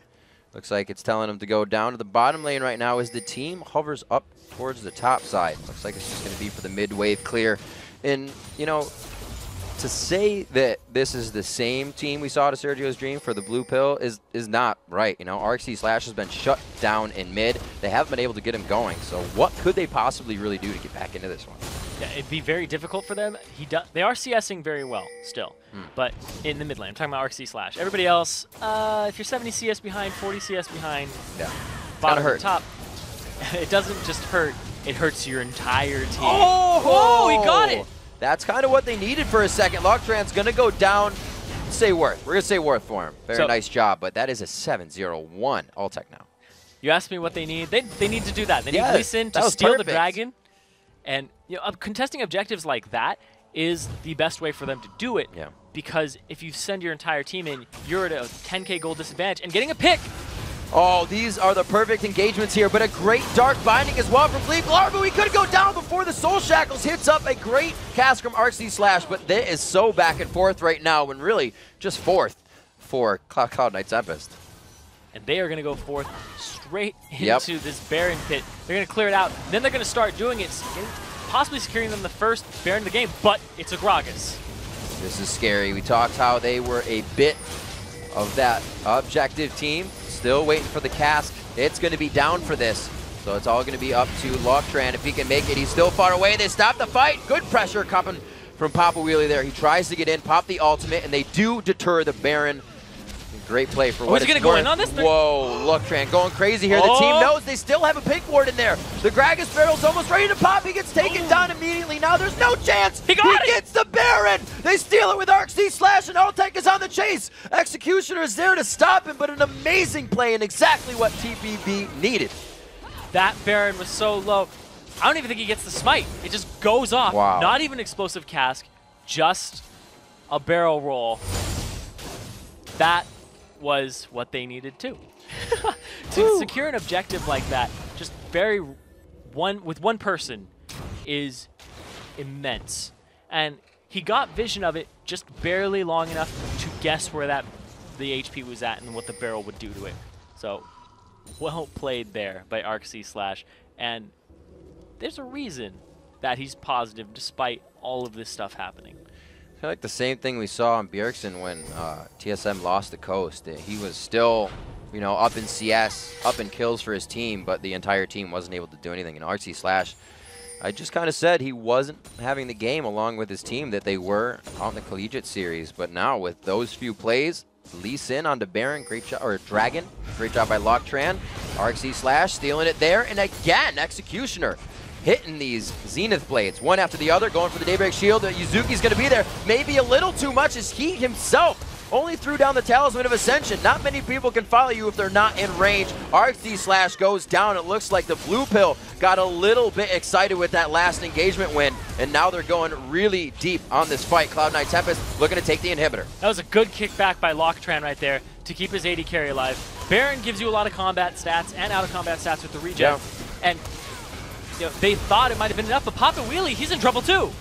Looks like it's telling him to go down to the bottom lane right now as the team hovers up towards the top side. Looks like it's just going to be for the mid-wave clear. And, you know, to say that this is the same team we saw to Sergio's Dream for the blue pill is not right. You know, RXC Slash has been shut down in mid. They haven't been able to get him going. So what could they possibly really do to get back into this one? Yeah, it'd be very difficult for them. They are CSing very well still, but in the mid lane. I'm talking about RXC Slash. Everybody else, if you're 70 CS behind, 40 CS behind, Yeah. bottom hurt. or top, it doesn't just hurt, it hurts your entire team. Oh, he got it! That's kind of what they needed for a second. Locktran's going to go down. Say Worth. We're going to say Worth for him. Very nice job, but that is a 7-0-1 All-Tech now. You asked me what they need. They need to do that. They need Yes, Lee Sin that to was steal the perfect. dragon. And you know, contesting objectives like that is the best way for them to do it. Yeah. Because if you send your entire team in, you're at a 10k gold disadvantage. And getting a pick! Oh, these are the perfect engagements here, but a great Dark Binding as well from Fleet Larva. We could go down before the Soul Shackles hits up. A great cast from RC Slash, but that is so back and forth right now when really just fourth for Cloud Knight Tempest. And they are going to go forth straight into this Baron pit. They're going to clear it out. Then they're going to start doing it, possibly securing them the first Baron of the game, but it's a Gragas. This is scary. We talked how they were a bit of that objective team. Still waiting for the cask. It's going to be down for this. So it's all going to be up to Locktran. If he can make it, he's still far away. They stop the fight. Good pressure coming from Papa Wheelie there. He tries to get in, pop the ultimate, and they do deter the Baron. Great play for what he's it's gonna go worth. in on this? Whoa, Locktran going crazy here. The team knows they still have a pink ward in there. The Gragas barrel's almost ready to pop. He gets taken down immediately. Now there's no chance. He got it! Gets the Baron. They steal it with RC Slash, and All-Tech is on the chase. Executioner is there to stop him, but an amazing play and exactly what TBP needed. That Baron was so low. I don't even think he gets the smite. It just goes off. Wow. Not even explosive cask, just a barrel roll. That was what they needed too. To secure an objective like that, just with one person is immense. And he got vision of it just barely long enough to guess where the HP was at and what the barrel would do to it. So well played there by RC Slash. And there's a reason that he's positive despite all of this stuff happening. I feel like the same thing we saw on Bjergsen when TSM lost the coast. He was still, you know, up in CS, up in kills for his team, but the entire team wasn't able to do anything. And RC Slash, I just kind of said he wasn't having the game along with his team that they were on the Collegiate Series. But now with those few plays, Lee Sin onto Baron, great job, or Dragon, great job by Locktran. RC Slash stealing it there, and again, Executioner hitting these Zenith Blades, one after the other, going for the Daybreak Shield. Yuzuki's going to be there. Maybe a little too much as he himself only threw down the Talisman of Ascension. Not many people can follow you if they're not in range. RC Slash goes down. It looks like the blue pill got a little bit excited with that last engagement win, and now they're going really deep on this fight. Cloud9 Tempest looking to take the inhibitor. That was a good kickback by Locktran right there to keep his AD carry alive. Baron gives you a lot of combat stats and out-of-combat stats with the regen. And you know, they thought it might have been enough, but Papa Wheelie, he's in trouble too.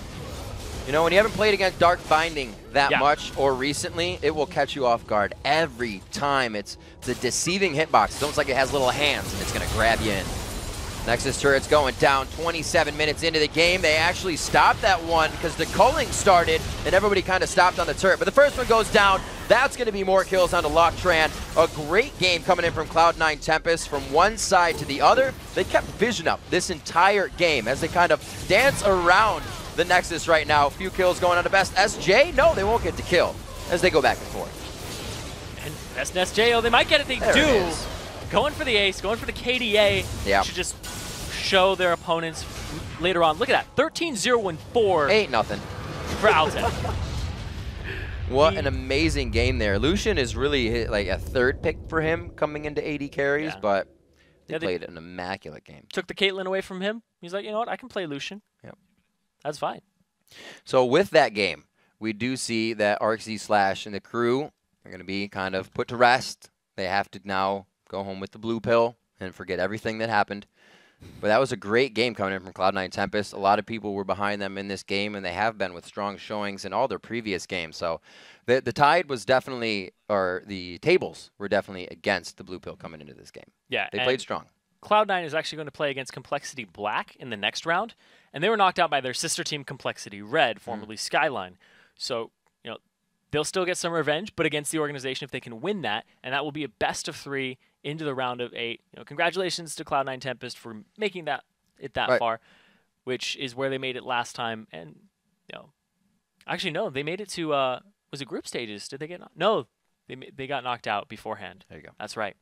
You know, when you haven't played against Dark Binding that much or recently, it will catch you off guard every time. It's a deceiving hitbox. It's almost like it has little hands, and it's going to grab you in. Nexus turret's going down 27 minutes into the game. They actually stopped that one because the culling started, and everybody kind of stopped on the turret. But the first one goes down. That's going to be more kills onto Locktran. A great game coming in from Cloud9 Tempest from one side to the other. They kept vision up this entire game as they kind of dance around the Nexus right now. A few kills going on to Best SJ. No, they won't get the kill as they go back and forth. And Best SJ, they might get it. They do. Going for the ace, going for the KDA. Yeah. Should just show their opponents later on. Look at that. 13-0-1-4. Ain't nothing. For Altec. What an amazing game there. Lucian is really like a third pick for him coming into AD carries, but they played an immaculate game. Took the Caitlyn away from him. He's like, you know what, I can play Lucian. Yep. That's fine. So with that game, we do see that Arxie Slash and the crew are going to be kind of put to rest. They have to now go home with the blue pill and forget everything that happened. But that was a great game coming in from Cloud9 Tempest. A lot of people were behind them in this game, and they have been with strong showings in all their previous games. So the tide was definitely, or the tables were definitely against the blue pill coming into this game. Yeah, they played strong. Cloud9 is actually going to play against Complexity Black in the next round, and they were knocked out by their sister team Complexity Red, formerly Skyline. So, you know, they'll still get some revenge, but against the organization if they can win that, and that will be a best of 3 into the round of 8. You know, congratulations to Cloud9 Tempest for making that far, which is where they made it last time. And you know, actually no, they made it to was it group stages? Did they get no? They got knocked out beforehand. There you go. That's right.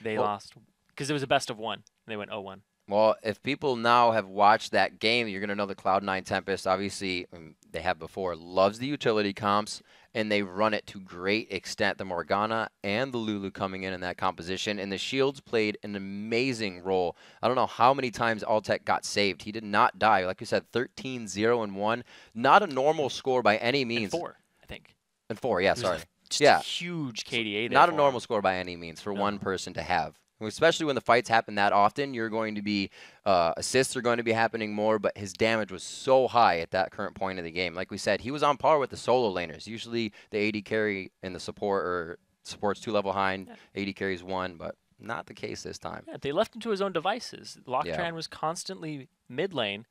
They lost because it was a best of 1. They went 0-1. Well, if people now have watched that game, you're going to know the Cloud9 Tempest, obviously, they have before, loves the utility comps, and they run it to great extent. The Morgana and the Lulu coming in that composition, and the Shields played an amazing role. I don't know how many times Altec got saved. He did not die. Like you said, 13-0-1. Not a normal score by any means. And 4, I think. And 4, yeah, sorry. Just a huge KDA there. Not a normal score by any means for one person to have. Especially when the fights happen that often, you're going to be assists are going to be happening more, but his damage was so high at that current point of the game. Like we said, he was on par with the solo laners. Usually the AD carry and the support, or support's 2 level high, AD carries 1, but not the case this time. Yeah, they left him to his own devices. Locktran was constantly mid lane,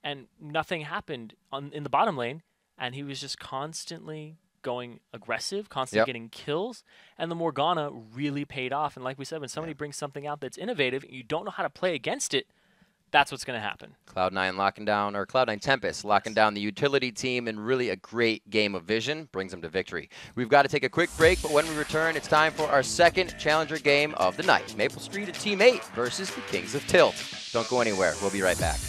and nothing happened in the bottom lane, and he was just constantly going aggressive, constantly getting kills, and the Morgana really paid off. And like we said, when somebody brings something out that's innovative and you don't know how to play against it, that's what's going to happen. Cloud9 locking down, or Cloud9 Tempest locking down the utility team, and really a great game of vision brings them to victory. We've got to take a quick break, but when we return, it's time for our second challenger game of the night. Maple Street at Team 8 versus the Kings of Tilt. Don't go anywhere. We'll be right back.